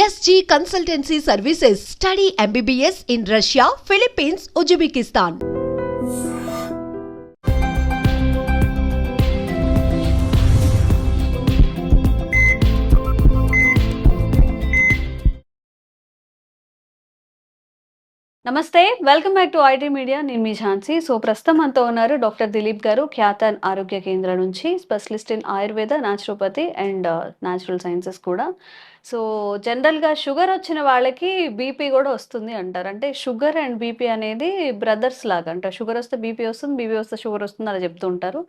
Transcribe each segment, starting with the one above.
SG Consultancy Services. Study MBBS in Russia, Philippines, Uzbekistan. నమస్తే, welcome back to IT media. నేను మీ Jhansi. So ప్రస్తుతం మనతో ఉన్నారు డాక్టర్ దిలీప్ గారు, ఖ్యాతన్ ఆరోగ్య కేంద్రం నుంచి, specialist in Ayurveda, naturopathy and natural sciences కూడా. సో జనరల్గా షుగర్ వచ్చిన వాళ్ళకి బీపీ కూడా వస్తుంది అంటారు. అంటే షుగర్ అండ్ బీపీ అనేది బ్రదర్స్ లాగా, అంటే షుగర్ వస్తే బీపీ వస్తుంది, బీపీ వస్తే షుగర్ వస్తుంది అలా చెప్తూ ఉంటారు.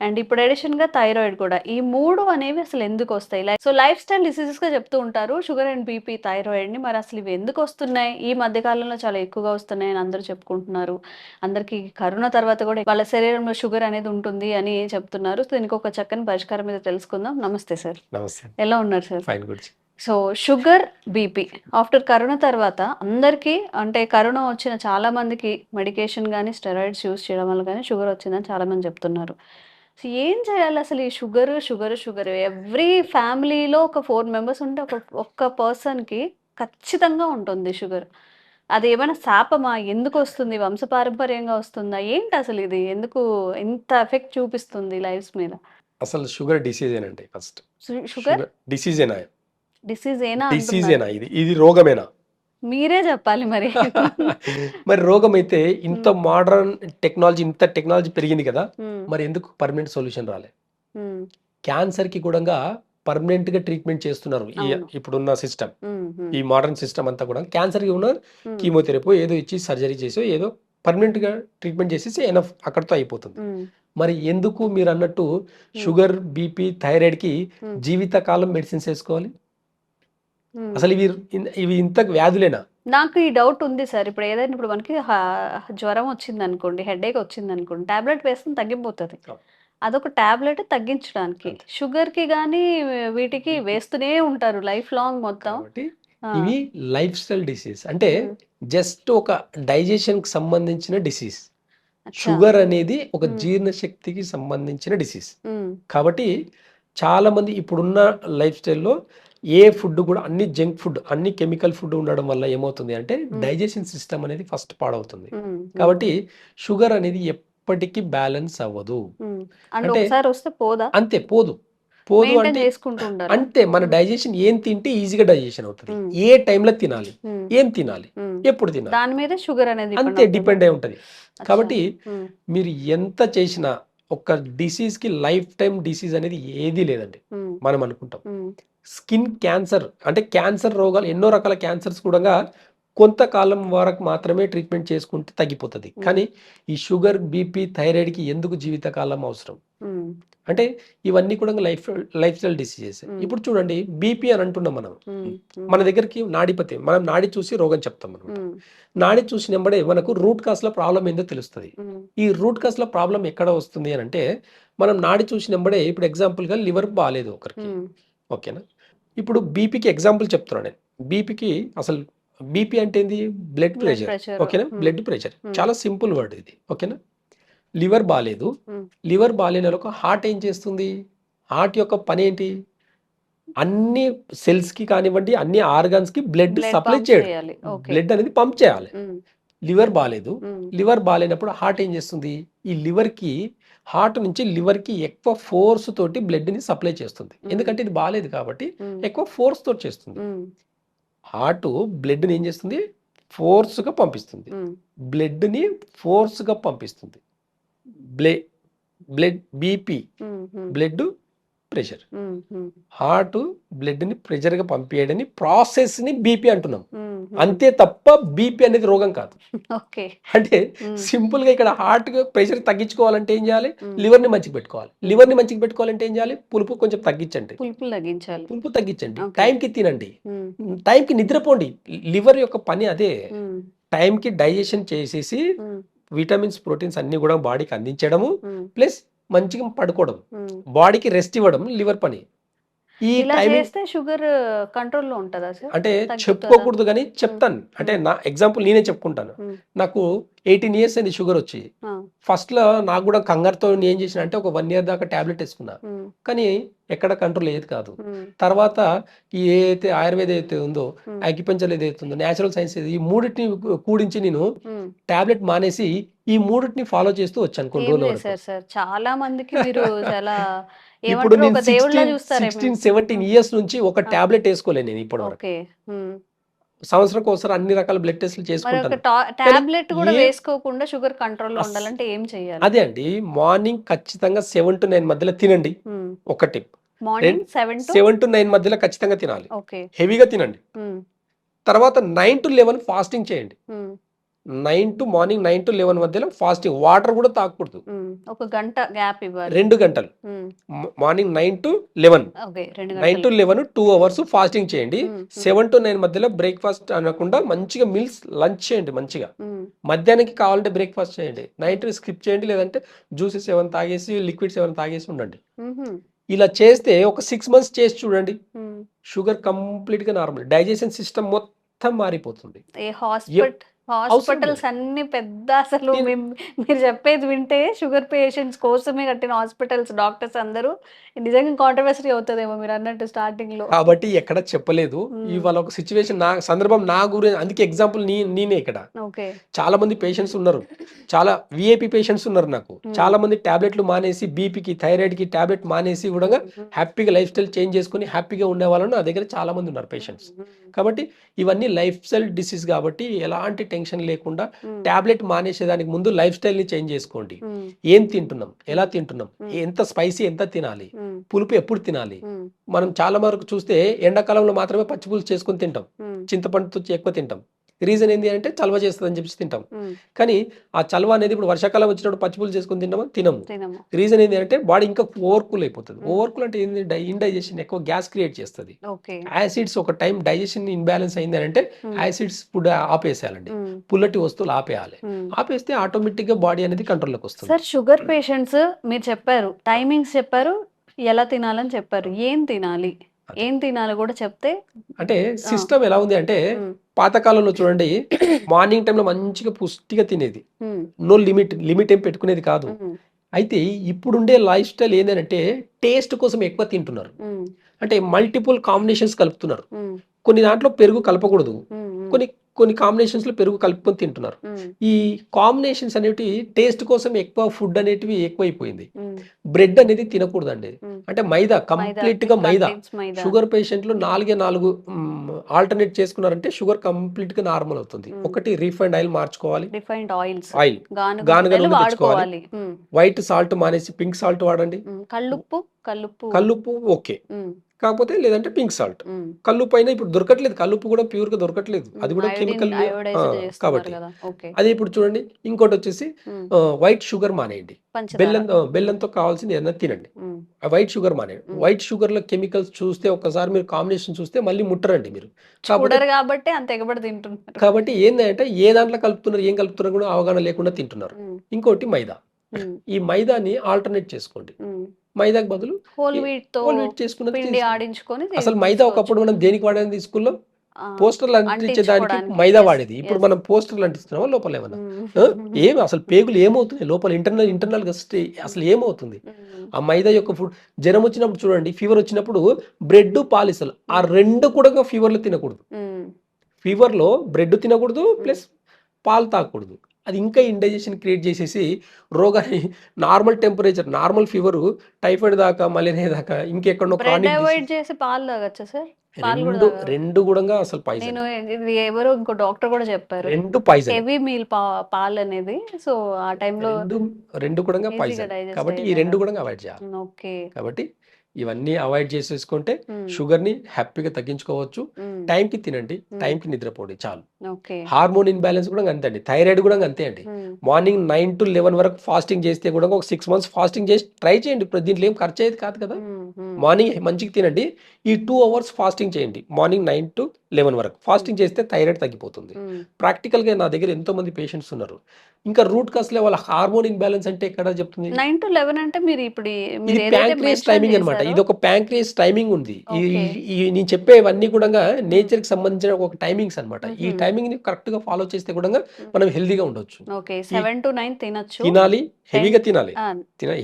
అండ్ ఇప్పుడు అడిషన్గా థైరాయిడ్ కూడా. ఈ మూడు అనేవి అసలు ఎందుకు వస్తాయి? లైఫ్ స్టైల్ డిసీజెస్గా చెప్తూ ఉంటారు షుగర్ అండ్ బీపీ, థైరాయిడ్ని. మరి అసలు ఇవి ఎందుకు వస్తున్నాయి? ఈ మధ్య కాలంలో చాలా ఎక్కువగా వస్తున్నాయి అని అందరూ చెప్పుకుంటున్నారు. అందరికీ కరోనా తర్వాత కూడా వాళ్ళ శరీరంలో షుగర్ అనేది ఉంటుంది అని చెప్తున్నారు. సో దీనికి ఒక చక్కని పరిష్కారం మీద తెలుసుకుందాం. నమస్తే సార్. నమస్తే. ఎలా ఉన్నారు sir? Fine, good. So sugar, BP after corona తర్వాత అందరికీ, అంటే కరోనా వచ్చిన చాలా మందికి మెడికేషన్ కానీ స్టెరాయిడ్స్ యూస్ చేయడం వల్ల కానీ షుగర్ వచ్చిందని చాలా మంది చెప్తున్నారు. సో ఏం చేయాలి అసలు? ఈ షుగర్ ఎవ్రీ ఫ్యామిలీలో ఒక 4 మెంబర్స్ ఉంటే ఒక్క పర్సన్కి ఖచ్చితంగా ఉంటుంది షుగర్. అది ఏమైనా శాపమా? ఎందుకు వస్తుంది? వంశపారంపర్యంగా వస్తుందా? ఏంటి అసలు ఇది? ఎందుకు ఇంత ఎఫెక్ట్ చూపిస్తుంది లైఫ్స్ మీద? అసలు షుగర్ డిసీజేనండి. ఫస్ట్ షుగర్ డిసీజేనా? డిసీజేనా? ఇది రోగమేనా? మీరే చెప్పాలి మరి. మరి రోగం అయితే ఇంత మోడర్న్ టెక్నాలజీ, ఇంత టెక్నాలజీ పెరిగింది కదా, మరి ఎందుకు పర్మనెంట్ సొల్యూషన్ రాలే? క్యాన్సర్ కి కూడా పర్మనెంట్ గా ట్రీట్మెంట్ చేస్తున్నారు ఇప్పుడున్న సిస్టమ్. ఈ మోడర్న్ సిస్టమ్ అంతా కూడా క్యాన్సర్ కి ఉన్న కీమోథెరపీ ఏదో ఇచ్చి సర్జరీ చేసి ఏదో పర్మనెంట్ గా ట్రీట్మెంట్ చేసేసి ఎనఫ్ అక్కడితో అయిపోతుంది. మరి ఎందుకు మీరు అన్నట్టు షుగర్, బీపీ, థైరాయిడ్ కి జీవితకాలం మెడిసిన్స్ వేసుకోవాలి? అసలు ఇవి ఇంత వ్యాధులేనా? నాకు ఈ డౌట్ ఉంది సార్. ఇప్పుడు ఏదైనా, ఇప్పుడు మనకి జ్వరం వచ్చింది అనుకోండి, హెడేక్ వచ్చింది అనుకోండి, టాబ్లెట్ వేస్తే తగ్గిపోతుంది. అదొక టాబ్లెట్ తగ్గించడానికి. షుగర్ కి కానీ వీటికి వేస్తూనే ఉంటారు లైఫ్ లాంగ్ మొత్తం. ఇవి లైఫ్ స్టైల్ డిసీజ్. అంటే జస్ట్ ఒక డైజెషన్ కి సంబంధించిన డిసీజ్. షుగర్ అనేది ఒక జీర్ణశక్తికి సంబంధించిన డిసీజ్. కాబట్టి చాలా మంది ఇప్పుడున్న లైఫ్ స్టైల్లో ఏ ఫుడ్ కూడా అన్ని జంక్ ఫుడ్, అన్ని కెమికల్ ఫుడ్ ఉండడం వల్ల ఏమవుతుంది అంటే డైజెషన్ సిస్టమ్ అనేది ఫస్ట్ పాడవుతుంది. కాబట్టి షుగర్ అనేది ఎప్పటికీ బ్యాలెన్స్ అవ్వదు. అంటే అంతే పోదు అంటే మన డైజెషన్ ఏం తింటే ఈజీగా డైజెషన్ అవుతుంది, ఏ టైంలో తినాలి, ఏం తినాలి, ఎప్పుడు తినాలి, దాని మీద షుగర్ అనేది అంతే డిపెండ్ అయి ఉంటది. కాబట్టి మీరు ఎంత చేసినా ఒక డిసీజ్ కి లైఫ్ టైం డిసీజ్ అనేది ఏది లేదండి. మనం అనుకుంటాం స్కిన్ క్యాన్సర్, అంటే క్యాన్సర్ రోగాలు, ఎన్నో రకాల క్యాన్సర్స్ కూడా కొంతకాలం వరకు మాత్రమే ట్రీట్మెంట్ చేసుకుంటే తగ్గిపోతుంది. కానీ ఈ షుగర్, బీపీ, థైరాయిడ్కి ఎందుకు జీవితకాలం అవసరం అంటే ఇవన్నీ కూడా లైఫ్ స్టైల్ డిసీజెస్. ఇప్పుడు చూడండి, బీపీ అని అంటున్నాం మనం. మన దగ్గరికి నాడిపతి, మనం నాడి చూసి రోగం చెప్తాం అనమాట. నాడి చూసినప్పుడే మనకు రూట్ కాస్ లో ప్రాబ్లం ఏందో తెలుస్తుంది. ఈ రూట్ కాస్ లో ప్రాబ్లం ఎక్కడ వస్తుంది అని అంటే, మనం నాడి చూసినప్పుడే, ఇప్పుడు ఎగ్జాంపుల్ గా లివర్ బాగాలేదు ఒకరికి, ఓకేనా? ఇప్పుడు బీపీకి ఎగ్జాంపుల్ చెప్తున్నాను నేను. బీపీకి అసలు బీపీ అంటే ఏంది? బ్లడ్ ప్రెషర్, ఓకేనా? బ్లడ్ ప్రెషర్ చాలా సింపుల్ వర్డ్ ఇది, ఓకేనా? లివర్ బాగాలేదు, లివర్ బాగాలేని వాళ్ళకు హార్ట్ ఏం చేస్తుంది? హార్ట్ యొక్క పని ఏంటి? అన్ని సెల్స్ కి కానివ్వండి, అన్ని ఆర్గాన్స్ కి బ్లడ్ సప్లై చేయడం, బ్లడ్ అనేది పంప్ చేయాలి. లివర్ బాగాలేదు, లివర్ బాగాలేనప్పుడు హార్ట్ ఏం చేస్తుంది? ఈ లివర్ కి, హార్ట్ నుంచి లివర్ కి ఎక్కువ ఫోర్స్ తోటి బ్లడ్ ని సప్లై చేస్తుంది. ఎందుకంటే ఇది బాగాలేదు కాబట్టి ఎక్కువ ఫోర్స్ తోటి చేస్తుంది. హార్ట్ బ్లడ్ ని ఏం చేస్తుంది? ఫోర్స్ గా పంపిస్తుంది. బ్లడ్ ని ఫోర్స్ గా పంపిస్తుంది. Blood BP, blood pressure. Heart blood ని ప్రెషర్ గా పంపించడని ప్రాసెస్ ని బీపీ అంటున్నాం. అంతే తప్ప బీపీ అనేది రోగం కాదు. అంటే సింపుల్ గా ఇక్కడ హార్ట్ ప్రెషర్ తగ్గించుకోవాలంటే ఏం చేయాలి? లివర్ ని మంచిగా పెట్టుకోవాలి. లివర్ ని మంచిగా పెట్టుకోవాలంటే ఏం చేయాలి? పులుపు కొంచెం తగ్గించండి, పులుపు తగ్గించండి, టైంకి తినండి, టైంకి నిద్రపోండి. లివర్ యొక్క పని అదే. టైంకి డైజెషన్ చేసేసి విటమిన్స్, ప్రోటీన్స్ అన్ని కూడా బాడీకి అందించడము, ప్లస్ మంచిగా పడుకోవడం, బాడీకి రెస్ట్ ఇవ్వడం లివర్ పని. ఈ ఇలా టైమింగ్ చేస్తే షుగర్ కంట్రోల్లో ఉంటుందా సార్? అంటే తగ్గుతుందా? చెప్పుకోకూడదు కానీ చెప్తాను. అంటే నా ఎగ్జాంపుల్ నేనే చెప్పుకుంటాను. నాకు 18 ఇయర్స్ అయింది షుగర్ వచ్చి. ఫస్ట్లో నాకు కూడా కంగారుతో నేను ఏం చేసిన అంటే ఒక 1 ఇయర్ దాకా టాబ్లెట్ వేసుకున్నా, కానీ ఎక్కడ కంట్రోల్ అయ్యేది కాదు. తర్వాత ఈ ఏదైతే ఆయుర్వేద అయితే ఉందో, అక్యుపంచర్ ఏదైతే ఉందో, న్యాచురల్ సైన్స్ ఈ మూడింటిని కూడించి నేను టాబ్లెట్ మానేసి ఈ మూడింటిని ఫాలో చేస్తూ వచ్చాను కొన్ని ఏం రోజుల వరకు. చేశారు సార్? చాలా మందికి మీరు చాలా ఇప్పుడు ఏమంటారు, నేను ఒక దేవుళ్ళ 16, చూస్తారేమో. 17 ఇయర్స్ నుంచి ఒక టాబ్లెట్ వేసుకోలేను నేను ఇప్పటి వరకు. ఓకే. సంవత్సరంకి ఒకసారి అన్ని రకాల బ్లడ్ టెస్ట్లు మరి ఒక చేసుకుంటాను. టాబ్లెట్ కూడా ఏ- వేసుకోకుండా షుగర్ కంట్రోల్లో ఉండాలంటే ఏం చేయాలి? అదే అండి, మార్నింగ్ ఖచ్చితంగా 7 to 9 మధ్యలో తినండి. ఒక టిప్, మార్నింగ్ 7 to 7 to 9 మధ్యలో ఖచ్చితంగా తినాలి. ఓకే. హెవీగా తినండి. తర్వాత 9 to 11 ఫాస్టింగ్ చేయండి. 9 to 11 మధ్యలో ఫాస్టింగ్. వాటర్ కూడా తాగకూడదు. ఒక గంట గ్యాప్ ఇవ్వాలి. 2 గంటలు. మార్నింగ్ 9 to 11, ఓకే, 2 9 to గంటలు. 11 2 hours ఫాస్టింగ్ చేయండి. 7 to 9 మధ్యలో బ్రేక్ఫాస్ట్ అనకుండా మంచిగా మీల్స్ లంచ్ చేయండి. మంచిగా మధ్యాహ్నానికి కావాలంటే బ్రేక్ఫాస్ట్ చేయండి, నైట్ స్కిప్ చేయండి, లేదంటే జ్యూసెస్ ఏమైనా తాగేసి లిక్విడ్స్ ఏమైనా తాగేసి ఉండండి. ఇలా చేస్తే ఒక 6 months చేసి చూడండి, షుగర్ కంప్లీట్ గా నార్మల్, డైజెషన్ సిస్టమ్ మొత్తం మారిపోతుంది. ఏ హాస్పిటల్స్ అన్ని పెద్ద, అసలు మీరు చెప్పేది వింటే షుగర్ పేషెంట్స్ కోసమే కట్టిన హాస్పిటల్స్, డాక్టర్స్ అందరూ నిజంగా కాంట్రవర్సీ అవుతుందేమో మీరు అన్నట్టు స్టార్టింగ్ లో. కాబట్టి ఎక్కడ చెప్పలేదు. ఇవాళ ఒక సిచ్యువేషన్, నా సందర్భం నా గురించి, అందుకే ఎగ్జాంపుల్ నేనే ఇక్కడ. ఓకే. చాలా మంది పేషెంట్స్ ఉన్నారు, చాలా విఐపి పేషెంట్స్ ఉన్నారు నాకు. చాలా మంది టాబ్లెట్లు మానేసి, బీపీకి థైరాయిడ్ కి టాబ్లెట్ మానేసి కూడా హ్యాపీగా లైఫ్ స్టైల్ చేంజ్ చేసుకుని హ్యాపీగా ఉండే వాళ్ళు నా దగ్గర చాలా మంది ఉన్నారు పేషెంట్స్. కాబట్టి ఇవన్నీ లైఫ్ స్టైల్ డిసీజ్ కాబట్టి ఎలాంటి టెన్షన్ లేకుండా టాబ్లెట్ మానేసేదానికి ముందు లైఫ్ స్టైల్ ని చేంజ్ చేసుకోండి. ఏం తింటున్నాం, ఎలా తింటున్నాం, ఎంత స్పైసీ ఎంత తినాలి, పులుపు ఎప్పుడు తినాలి. మనం చాలా వరకు చూస్తే ఎండాకాలంలో మాత్రమే పచ్చి పులుసు చేసుకుని తింటాం, చింతపండుతో ఎక్కువ తింటాం. రీజన్ ఏంటి అంటే చలవ చేస్తుంది అని చెప్పి తింటాం. కానీ ఆ చలవ అనేది ఇప్పుడు వర్షాకాలం వచ్చినప్పుడు పచ్చిపులు చేసుకుని తినము. రీజన్ ఏంటి అంటే బాడీ ఇంకా ఓవర్కూల్ అయిపోతుంది. ఓవర్కూల్ అంటే ఏంటి, ఇండైజెషన్, ఎక్కువ గ్యాస్ క్రియేట్ చేస్తుంది. యాసిడ్స్ ఒక టైం డైజెషన్ ఇన్బ్యాలెన్స్ అయింది అంటే యాసిడ్స్ ఫుడ్ ఆపేసేయాలండి, పుల్లటి వస్తువులు ఆపేయాలి. ఆపేస్తే ఆటోమేటిక్ గా బాడీ అనేది కంట్రోల్లోకి వస్తుంది. సార్, షుగర్ పేషెంట్స్ మీరు చెప్పారు, టైమింగ్స్ చెప్పారు, ఎలా తినాలని చెప్పారు, ఏం తినాలి కూడా చెప్తే. అంటే సిస్టమ్ ఎలా ఉంది అంటే, పాతకాలంలో చూడండి, మార్నింగ్ టైంలో మంచిగా పుష్టిగా తినేది, నో లిమిట్ ఏం పెట్టుకునేది కాదు. అయితే ఇప్పుడుండే లైఫ్ స్టైల్ ఏంటంటే టేస్ట్ కోసం ఎక్కువ తింటున్నారు. అంటే మల్టిపుల్ కాంబినేషన్స్ కలుపుతున్నారు. కొన్ని దాంట్లో పెరుగు కలపకూడదు, కొన్ని కాంబినేషన్స్ లో పెరుగు కలుపుకొని తింటున్నారు. ఈ కాంబినేషన్స్ అనేవి టేస్ట్ కోసం ఎక్కువ ఫుడ్ అనేటివి ఎక్కువైపోయింది. బ్రెడ్ అనేది తినకూడదండి. అంటే మైదా, కంప్లీట్ గా మైదా. షుగర్ పేషెంట్లు 4 ఆల్టర్నేట్ చేసుకున్నారంటే షుగర్ కంప్లీట్ గా నార్మల్ అవుతుంది. ఒకటి రిఫైండ్ ఆయిల్ మార్చుకోవాలి, ఆయిల్ గానుగ నూనె తెచ్చుకోవాలి, వైట్ సాల్ట్ మానేసి పింక్ సాల్ట్ వాడండి. కల్లుప్పు ఓకే, కాకపోతే లేదంటే పింక్ సాల్ట్. కల్లుప్పు అయినా ఇప్పుడు దొరకట్లేదు, కల్లుప్పు కూడా ప్యూర్ గా దొరకట్లేదు, అది కూడా కెమికల్ కాబట్టి. అదే ఇప్పుడు చూడండి, ఇంకోటి వచ్చేసి వైట్ షుగర్ మానేయండి, బెల్లంతో కావాల్సింది ఏదైనా తినండి. వైట్ షుగర్ మానేయండి. వైట్ షుగర్ లో కెమికల్స్ చూస్తే ఒక్కసారి మీరు కాంబినేషన్ చూస్తే మళ్ళీ ముట్టరండి మీరు. కాబట్టి ఏంటంటే ఏ దాంట్లో కలుపుతున్నారు, ఏం కలుపుతున్నారు కూడా అవగాహన లేకుండా తింటున్నారు. ఇంకోటి మైదా. ఈ మైదాని ఆల్టర్నేట్ చేసుకోండి, మైదాకు బదులు హోల్ వీట్ చేసుకున్నది. అసలు మైదా ఒకప్పుడు మనం దేనికి వాడేది స్కూల్లో, పోస్టర్లు అంటించేదానికి మైదా వాడేది. ఇప్పుడు మనం పోస్టర్లు అంటిస్తున్నామా లోపల ఏమన్నా? ఏమి అసలు పేగులు ఏమవుతున్నాయి లోపల, ఇంటర్నల్ గా అసలు ఏమవుతుంది? ఆ మైదా యొక్క ఫుడ్. జ్వరం వచ్చినప్పుడు చూడండి, ఫీవర్ వచ్చినప్పుడు బ్రెడ్ పాలిసలు, ఆ రెండు కూడా ఫీవర్ లో తినకూడదు. ఫీవర్ లో బ్రెడ్ తినకూడదు, ప్లస్ పాలు తాగకూడదు. అది ఇంకా ఇండైజెషన్ క్రియేట్ చేసేసి రోగాన్ని, normal temperature, normal fever, typhoid దాకా, మలేరియా దాకా, ఇంకెక్కడో రెండు కూడా అసలు పాయిజన్. ఎవరో ఇంకో డాక్టర్ కూడా చెప్పారు, రెండు పాయిజన్, హెవీ మీల్ పాలు అనేది. సో ఆ టైంలో రెండు కూడా పాయిజన్. కాబట్టి ఈ రెండు కూడా అవాయిడ్ చేయాలి. కాబట్టి ఇవన్నీ అవాయిడ్ చేసేసుకుంటే షుగర్ ని హ్యాపీగా తగ్గించుకోవచ్చు. టైంకి తినండి, టైంకి నిద్రపోండి, చాలు. హార్మోన్ ఇన్బ్యాలెన్స్ కూడా అంతే అండి, థైరాయిడ్ కూడా అంతే అండి. మార్నింగ్ 9 to 11 వరకు ఫాస్టింగ్ చేస్తే కూడా ఒక 6 months ఫాస్టింగ్ చేసి ట్రై చేయండి. ఇప్పుడు దీంట్లో ఏం ఖర్చు అయ్యేది కాదు కదా. మార్నింగ్ మంచిగా తినండి, ఈ 2 hours ఫాస్టింగ్ చేయండి, మార్నింగ్ 9 to 11 వరకు ఫాస్టింగ్ చేస్తే థైరాయిడ్ తగ్గిపోతుంది. ప్రాక్టికల్గా నా దగ్గర ఎంతో మంది పేషెంట్స్ ఉన్నారు. ఇంకా రూట్ కాస్లో వాళ్ళ హార్మోన్ ఇంబ్యాలెన్స్ అంటే ఎక్కడ చెప్తుంది? 9 to 11 అంటే మీరు ఇప్పుడు ఇది ప్యాంక్రియాస్ టైమింగ్ అనమాట. ఇది ఒక ప్యాంక్రియాస్ టైమింగ్ ఉంది. ఈ నేను చెప్పేవన్నీ కూడా నేచర్ కి సంబంధించిన ఒక టైమింగ్స్ అనమాట. ఈ టైమింగ్ ని కరెక్ట్ గా ఫాలో చేస్తే కూడా మనం హెల్దీగా ఉండొచ్చు. ఓకే 7 to 9 తినొచ్చు, తినాలి, హెవీగా తినాలి.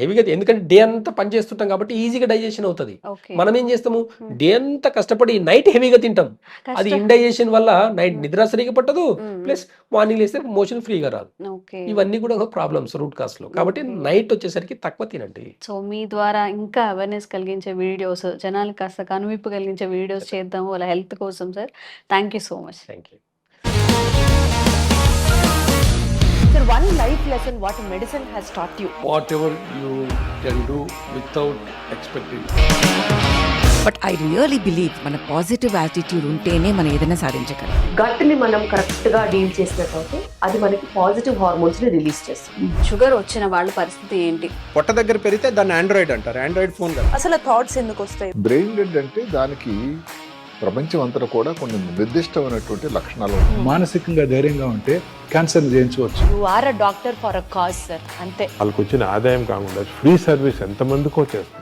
హెవీగా ఎందుకంటే డే అంతా పని చేస్తుంటాం కాబట్టి ఈజీగా డైజెషన్ అవుతుంది. మనం ఏం చేస్తాము, డే అంతా కష్టపడి నైట్ హెవీగా తింటాం. అది ఇండైజెషన్ వల్ల నైట్ నిద్ర సరిగా పట్టదు, ప్లస్ మార్నింగ్ లేస్తే మోషన్ ఫ్రీగా రాదు. ఇవన్నీ కూడా ప్రాబ్లమ్స్ రూట్ కాస్ లో. కాబట్టి నైట్ వచ్చేసరికి తక్కువ తినండి. సో మీ ద్వారా ఇంకా అవేర్నెస్ కలిగించే వీడియోస్, జనాలకు కాస్త కనువిప్పు కలిగించే వీడియోస్ చేద్దాము వాళ్ళ హెల్త్ కోసం sir. Thank you so much. Thank you. Sir, one life lesson what medicine has taught you. Whatever you can do without expecting. But I really believe మన పాజిటివ్ యాటిట్యూడ్ ఉంటేనే మనం ఏదైనా సాధించగలం. గట్ని మనం కరెక్ట్ గా డీల్ చేసినట్లయితే అది మనకి పాజిటివ్ హార్మోన్స్ ని రిలీజ్ చేస్తుంది. షుగర్ వచ్చిన వాళ్ళ పరిస్థితి ఏంటి? పొట్ట దగ్గర పెరిగితే దాన్ని ఆండ్రాయిడ్ అంటారు, ఆండ్రాయిడ్ ఫోన్ కదా. అసలు థాట్స్ ఎందుకు వస్తాయి? బ్రెయిన్ డెడ్ అంటే దానికి ప్రపంచం అంతా కూడా కొన్ని నిర్దిష్టమైనటువంటి లక్షణాలు ఉంటాయి. మానసికంగా ధైర్యంగా ఉంటే క్యాన్సర్ జయించవచ్చు. You are a doctor for a cause sir, అంతే. వాళ్ళకి వచ్చిన ఆదాయం కాకుండా ఫ్రీ సర్వీస్ ఎంతమందికో చేస్తారు.